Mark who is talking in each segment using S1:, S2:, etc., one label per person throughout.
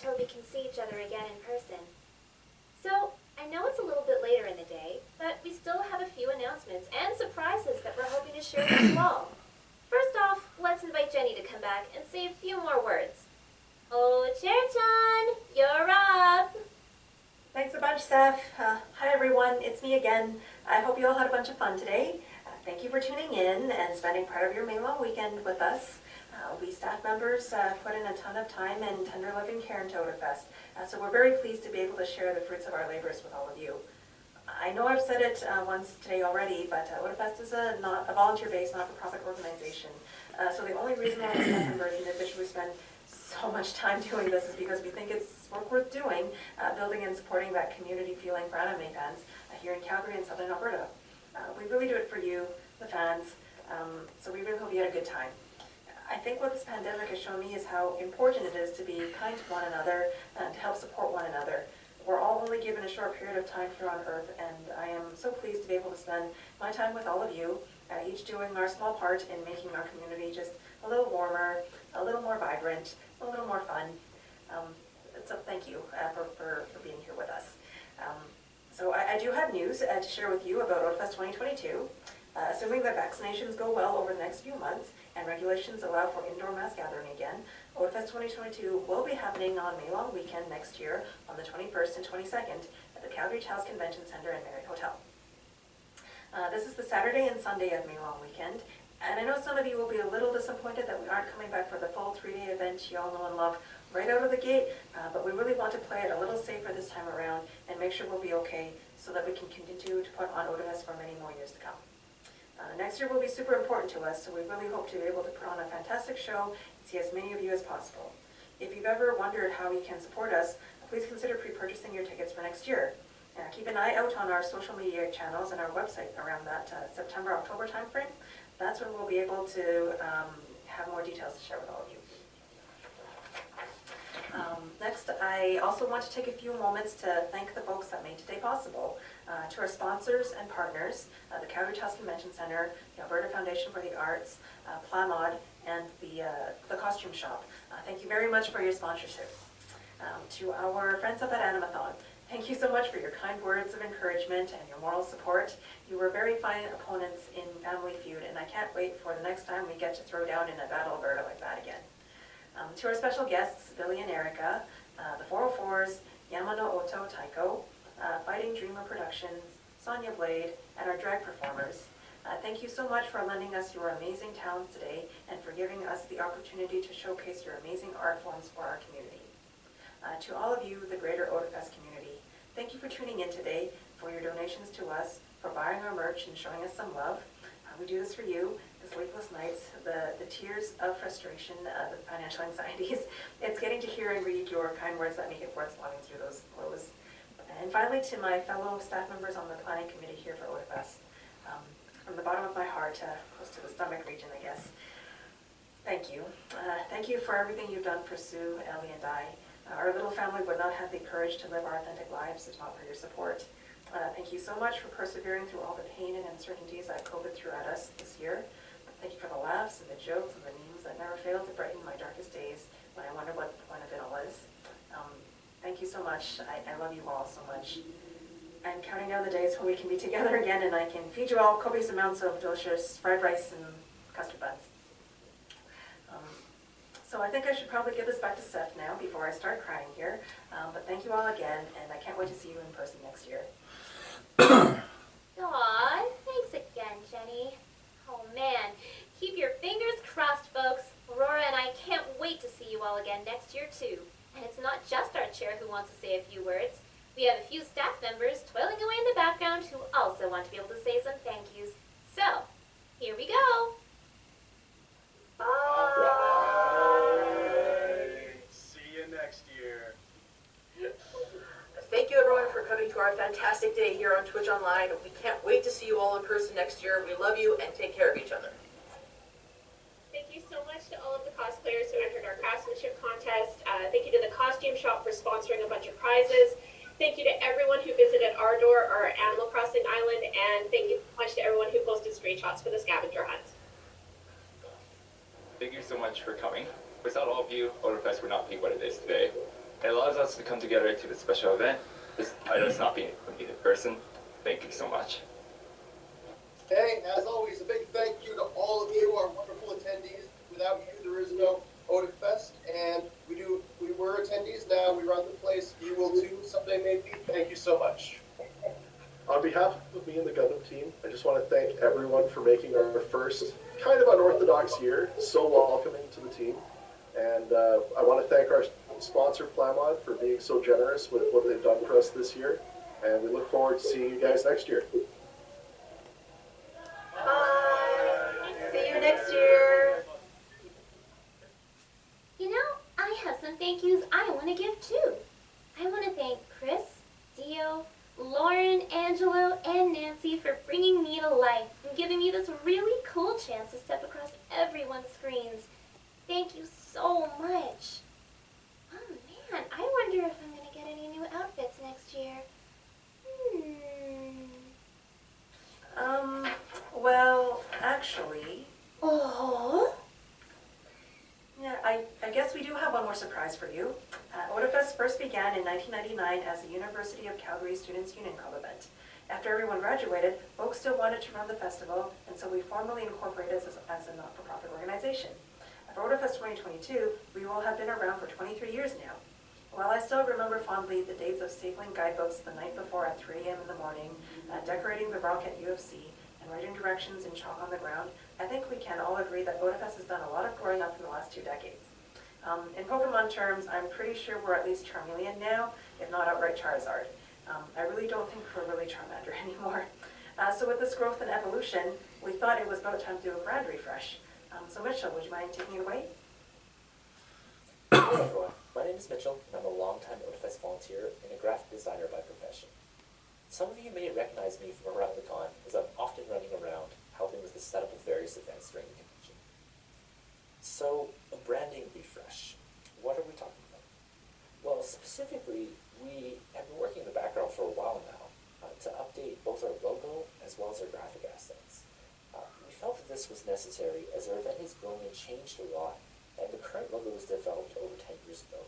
S1: until we can see each other again in person. So, I know it's a little bit later in the day, but we still have a few announcements and surprises that we're hoping to share with you all. First off, let's invite Jenny to come back and say a few more words. Oh, Chair-chan, you're up!
S2: Thanks a bunch, Steph. Hi everyone, it's me again. I hope you all had a bunch of fun today. Thank you for tuning in and spending part of your May long weekend with us. We staff members put in a ton of time and tender love and care into Otafest, so we're very pleased to be able to share the fruits of our labors with all of you. I know I've said it once today already, but Otafest is a volunteer-based, not-for-profit organization. So the only reason why staff members individually spend so much time doing this is because we think it's work worth doing, building and supporting that community feeling for anime fans here in Calgary and Southern Alberta. We really do it for you, the fans, so we really hope you had a good time. I think what this pandemic has shown me is how important it is to be kind to one another and to help support one another. We're all only given a short period of time here on Earth, and I am so pleased to be able to spend my time with all of you, each doing our small part in making our community just a little warmer, a little more vibrant, a little more fun. So thank you for being here with us. So I do have news to share with you about Otafest 2022. Assuming that vaccinations go well over the next few months and regulations allow for indoor mass gathering again, Otafest 2022 will be happening on May long weekend next year on the 21st and 22nd at the Calgary House Convention Centre and Marriott Hotel. This is the Saturday and Sunday of May long weekend, and I know some of you will be a little disappointed that we aren't coming back for the full 3-day event you all know and love right out of the gate, but we really want to play it a little safer this time around and make sure we'll be okay so that we can continue to put on Otafest for many more years to come. Next year will be super important to us, so we really hope to be able to put on a fantastic show and see as many of you as possible. If you've ever wondered how you can support us, please consider pre-purchasing your tickets for next year. Keep an eye out on our social media channels and our website around that September-October timeframe. That's when we'll be able to have more details to share with all of you. Next, I also want to take a few moments to thank the folks that made today possible. To our sponsors and partners, the Calgary House Convention Centre, the Alberta Foundation for the Arts, Plamod, and the Costume Shop. Thank you very much for your sponsorship. To our friends up at Animathon, thank you so much for your kind words of encouragement and your moral support. You were very fine opponents in Family Feud, and I can't wait for the next time we get to throw down in a Battle Alberta like that again. To our special guests, Billy and Erica, the 404s, Yamano Oto Taiko, Fighting Dreamer Productions, Sonia Blade, and our drag performers. Thank you so much for lending us your amazing talents today and for giving us the opportunity to showcase your amazing art forms for our community. To all of you, the greater Otafest community, thank you for tuning in today, for your donations to us, for buying our merch and showing us some love. We do this for you, the sleepless nights, the tears of frustration, the financial anxieties. It's getting to hear and read your kind words that make it worth slogging through those lows. And finally, to my fellow staff members on the planning committee here for Otafest, from the bottom of my heart, close to the stomach region, I guess, thank you. Thank you for everything you've done for Sue, Ellie, and I. Our little family would not have the courage to live our authentic lives if not for your support. Thank you so much for persevering through all the pain and uncertainties that COVID threw at us this year. Thank you for the laughs and the jokes and the memes that never failed to brighten my darkest days when I wondered what the point of it all is. Thank you so much. I love you all so much. I'm counting down the days when we can be together again and I can feed you all copious amounts of delicious fried rice and custard buns. So I think I should probably give this back to Seth now before I start crying here. But thank you all again, and I can't wait to see you in person next year.
S1: Aw, thanks again, Jenny. Oh man, keep your fingers crossed, folks. Aurora and I can't wait to see you all again next year too. And it's not just our chair who wants to say a few words. We have a few staff members toiling away in the background who also want to be able to say some thank yous. So, here we go.
S3: See you next year.
S4: Thank you everyone for coming to our fantastic day here on Twitch Online. We can't wait to see you all in person next year. We love you and take care of each other.
S5: Thank you so much to all of the cosplayers who entered our craftsmanship contest. Thank you to the Costume Shop for sponsoring a bunch of prizes. Thank you to everyone who visited our door, our Animal Crossing island, and thank you so much to everyone who posted screenshots for the scavenger hunt.
S6: Thank you so much for coming. Without all of you, Otafest would not be what it is today. It allows us to come together to this special event, despite us not being able to meet in person. Thank you so much.
S3: Hey, as always, a big thank you to all of you, our wonderful attendees. Without you, there is no Otafest, and we were attendees, now we run the place. You will too, someday maybe. Thank you so much. On behalf of me and the Gundam team, I just want to thank everyone for making our first kind of unorthodox year so welcoming to the team. And I want to thank our sponsor, Plamod, for being so generous with what they've done for us this year. And we look forward to seeing you guys next year.
S2: Bye. See you next year.
S1: You know, I have some thank yous I want to give too. I want to thank Chris, Dio, Lauren, Angelo, and Nancy for bringing me to life and giving me this really cool chance to step across everyone's screens. Thank you so much. Oh man, I wonder if I'm going to get any new outfits next year.
S2: Well, actually,
S1: Oh?
S2: yeah, I guess we do have one more surprise for you. Otafest first began in 1999 as a University of Calgary Students' Union Club event. After everyone graduated, folks still wanted to run the festival, and so we formally incorporated as a not-for-profit organization. For Otafest 2022, we will have been around for 23 years now. While I still remember fondly the days of stapling guidebooks the night before at 3 a.m. in the morning, decorating the rock at UFC, and writing directions in chalk on the ground, I think we can all agree that Otafest has done a lot of growing up in the last 2 decades. In Pokemon terms, I'm pretty sure we're at least Charmeleon now, if not outright Charizard. I really don't think we're really Charmander anymore. So with this growth and evolution, we thought it was about time to do a brand refresh. So Mitchell, would you mind taking it away?
S7: Hello everyone, my name is Mitchell, and I'm a longtime Otafest volunteer and a graphic designer by profession. Some of you may recognize me from around the con, as I'm often running around, helping with the setup of various events during the convention. So, a branding refresh. What are we talking about? Well, specifically, we have been working in the background for a while now to update both our logo as well as our graphic assets. We felt that this was necessary as our event has grown and changed a lot, and the current logo was developed over 10 years ago.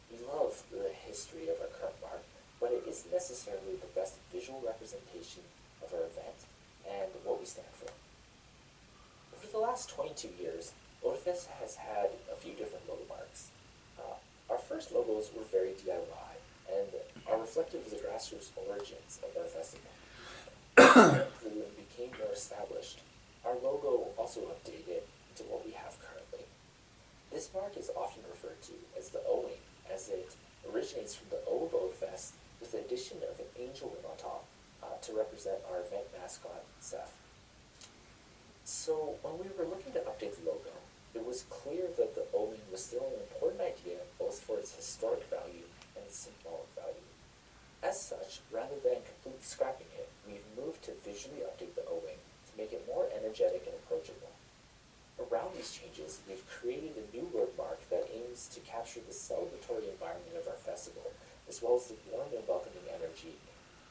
S7: We love the history of our current mark, but it isn't necessarily the best visual representation of our event and what we stand for. Over the last 22 years, Otafest has had a few different logo marks. Our first logos were very DIY and are reflective of the grassroots origins of our festival. As we became more established, our logo also updated to what we have currently. This mark is often referred to as the O-wing, as it originates from the O of Otafest with the addition of an angel wing on top to represent our event mascot, Seth. So when we were looking to update the logo, it was clear that the O-wing was still an important idea both for its historic value and its symbolic value. As such, rather than completely scrapping it, we've moved to visually update the O-wing to make it more energetic and approachable. Around these changes, we've created a new word mark that aims to capture the celebratory environment of our festival, as well as the warm and welcoming energy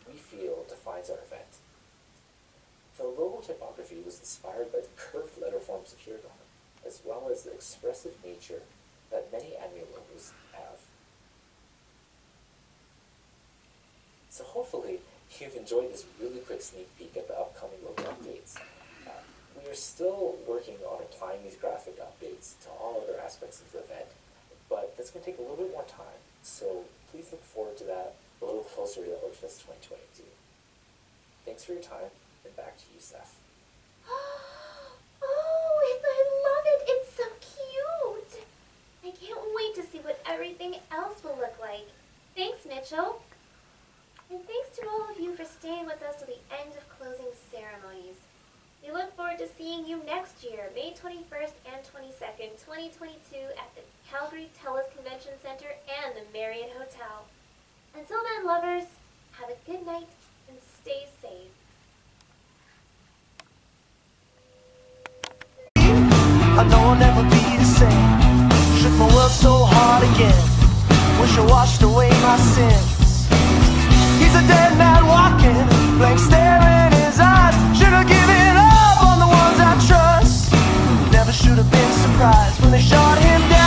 S7: we feel defines our event. The logo typography was inspired by the curved letter forms of hiragana, as well as the expressive nature that many anime logos have. So hopefully, you've enjoyed this really quick sneak peek at the upcoming logo updates. We are still working on applying these graphic updates to all other aspects of the event, but that's going to take a little bit more time, so please look forward to that a little closer to Otafest 2022. Thanks for your time, and back to you, Steph.
S1: I love it. It's so cute. I can't wait to see what everything else will look like. Thanks, Mitchell. And thanks to all of you for staying with us to the end of closing ceremonies. We look forward to seeing you next year, May 21st and 22nd, 2022 at the Calgary TELUS Convention Center and the Marriott Hotel. Until then, lovers, have a good night and stay safe.
S8: I know I'll never be the same. Shook my world so hard again. Wish I washed away my sins. He's a dead man walking, blank stare in his eyes. Should have given up on the ones I trust. Never should have been surprised when they shot him down.